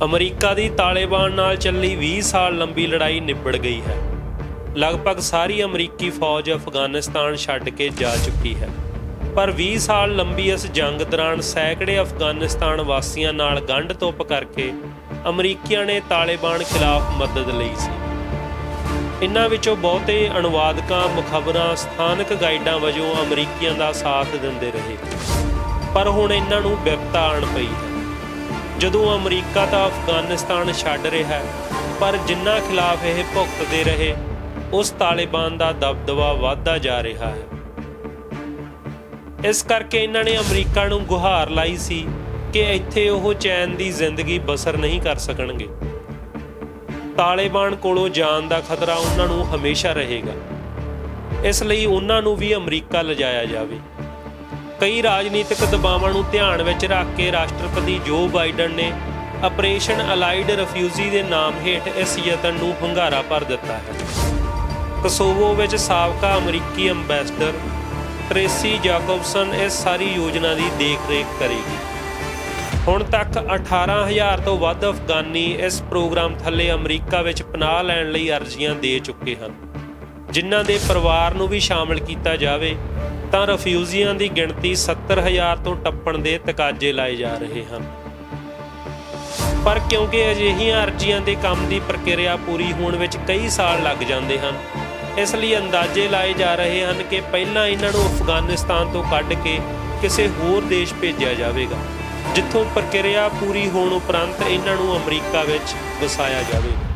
America ਦੀ ਤਾਲਿਬਾਨ ਨਾਲ ਚੱਲੀ 20 ਸਾਲ ਲੰਬੀ ਲੜਾਈ ਨਿਬੜ ਗਈ ਹੈ। ਲਗਭਗ ਸਾਰੀ ਅਮਰੀਕੀ ਫੌਜ ਅਫਗਾਨਿਸਤਾਨ ਛੱਡ ਕੇ ਜਾ ਚੁੱਕੀ ਹੈ। ਪਰ 20 ਸਾਲ ਲੰਬੀ ਇਸ ਜੰਗ ਦੌਰਾਨ ਸੈਂਕੜੇ ਅਫਗਾਨਿਸਤਾਨ ਵਾਸੀਆਂ ਨਾਲ ਗੰਢ ਧੁੱਪ ਕਰਕੇ ਅਮਰੀਕੀਆਂ ਨੇ ਤਾਲਿਬਾਨ ਖਿਲਾਫ ਮਦਦ ਲਈ ਸੀ। ਇਨ੍ਹਾਂ ਵਿੱਚੋਂ ਬਹੁਤੇ ਅਨੁਵਾਦਕਾਂ, ਮੁਖਬਰਾਂ, ਸਥਾਨਕ ਗਾਈਡਾਂ ਵਜੋਂ ਅਮਰੀਕੀਆਂ ਦਾ ਸਾਥ ਦਿੰਦੇ ਰਹੇ। ਪਰ ਹੁਣ ਇਹਨਾਂ ਨੂੰ ਵਿਪਤਾ ਆਣ ਪਈ ਹੈ। ਜਦੋਂ ਅਮਰੀਕਾ ਤਾਂ ਅਫਗਾਨਿਸਤਾਨ ਛੱਡ ਰਿਹਾ ਹੈ, ਪਰ ਜਿਨ੍ਹਾਂ ਖਿਲਾਫ ਇਹ ਭੁਗਤਦੇ ਰਹੇ ਉਸ ਤਾਲਿਬਾਨ ਦਾ ਦਬਦਬਾ ਵੱਧਦਾ ਜਾ ਰਿਹਾ ਹੈ। ਇਸ ਕਰਕੇ ਇਹਨਾਂ ਨੇ ਅਮਰੀਕਾ ਨੂੰ ਗੁਹਾਰ ਲਾਈ ਸੀ ਕਿ ਇੱਥੇ ਉਹ ਚੈਨ ਦੀ ਜ਼ਿੰਦਗੀ ਬਸਰ ਨਹੀਂ ਕਰ ਸਕਣਗੇ। ਤਾਲਿਬਾਨ ਕੋਲੋਂ ਜਾਨ ਦਾ ਖਤਰਾ ਉਹਨਾਂ ਨੂੰ ਹਮੇਸ਼ਾ ਰਹੇਗਾ। ਇਸ ਲਈ ਉਹਨਾਂ ਨੂੰ ਵੀ ਅਮਰੀਕਾ ਲਿਜਾਇਆ ਜਾਵੇ। ਕਈ ਰਾਜਨੀਤਿਕ ਦਬਾਵਾਂ ਨੂੰ ਧਿਆਨ ਵਿੱਚ ਰੱਖ ਕੇ ਰਾਸ਼ਟਰਪਤੀ ਜੋ ਬਾਈਡਨ ਨੇ ਆਪਰੇਸ਼ਨ ਅਲਾਈਡ ਰਿਫਿਊਜੀ ਦੇ ਨਾਮ ਹੇਠ ਇਸ ਯਤਨ ਨੂੰ ਹੁੰਗਾਰਾ ਭਰ ਦਿੱਤਾ ਹੈ। ਕੋਸੋਵੋ ਵਿੱਚ ਸਾਬਕਾ ਅਮਰੀਕੀ ਅੰਬੈਸਡਰ ਟ੍ਰੇਸੀ ਜਾਕੋਬਸਨ ਇਸ ਸਾਰੀ ਯੋਜਨਾ ਦੀ ਦੇਖ-ਰੇਖ ਕਰੇਗੀ। ਹੁਣ ਤੱਕ 18,000 ਤੋਂ ਵੱਧ ਅਫਗਾਨੀ ਇਸ ਪ੍ਰੋਗਰਾਮ ਥੱਲੇ ਅਮਰੀਕਾ ਵਿੱਚ ਪਨਾਹ ਲੈਣ ਲਈ ਅਰਜ਼ੀਆਂ ਦੇ ਚੁੱਕੇ ਹਨ। ਜਿਨ੍ਹਾਂ ਦੇ ਪਰਿਵਾਰ ਨੂੰ ਵੀ ਸ਼ਾਮਲ ਕੀਤਾ ਜਾਵੇ ਤਾਂ ਰਿਫਿਊਜੀਆਂ ਦੀ ਗਿਣਤੀ 70,000 ਤੋਂ ਟੱਪਣ ਦੇ ਤਕਾਜ਼ੇ ਲਾਏ ਜਾ ਰਹੇ ਹਨ। ਪਰ ਕਿਉਂਕਿ ਅਜਿਹੀਆਂ ਅਰਜ਼ੀਆਂ ਦੇ ਕੰਮ ਦੀ ਪ੍ਰਕਿਰਿਆ ਪੂਰੀ ਹੋਣ ਵਿੱਚ ਕਈ ਸਾਲ ਲੱਗ ਜਾਂਦੇ ਹਨ, ਇਸ ਲਈ ਅੰਦਾਜ਼ੇ ਲਾਏ ਜਾ ਰਹੇ ਹਨ ਕਿ ਪਹਿਲਾਂ ਇਹਨਾਂ ਨੂੰ ਅਫਗਾਨਿਸਤਾਨ ਤੋਂ ਕੱਢ ਕੇ ਕਿਸੇ ਹੋਰ ਦੇਸ਼ ਭੇਜਿਆ ਜਾਵੇਗਾ, ਜਿੱਥੋਂ ਪ੍ਰਕਿਰਿਆ ਪੂਰੀ ਹੋਣ ਉਪਰੰਤ ਇਹਨਾਂ ਨੂੰ ਅਮਰੀਕਾ ਵਿੱਚ ਵਸਾਇਆ ਜਾਵੇਗਾ।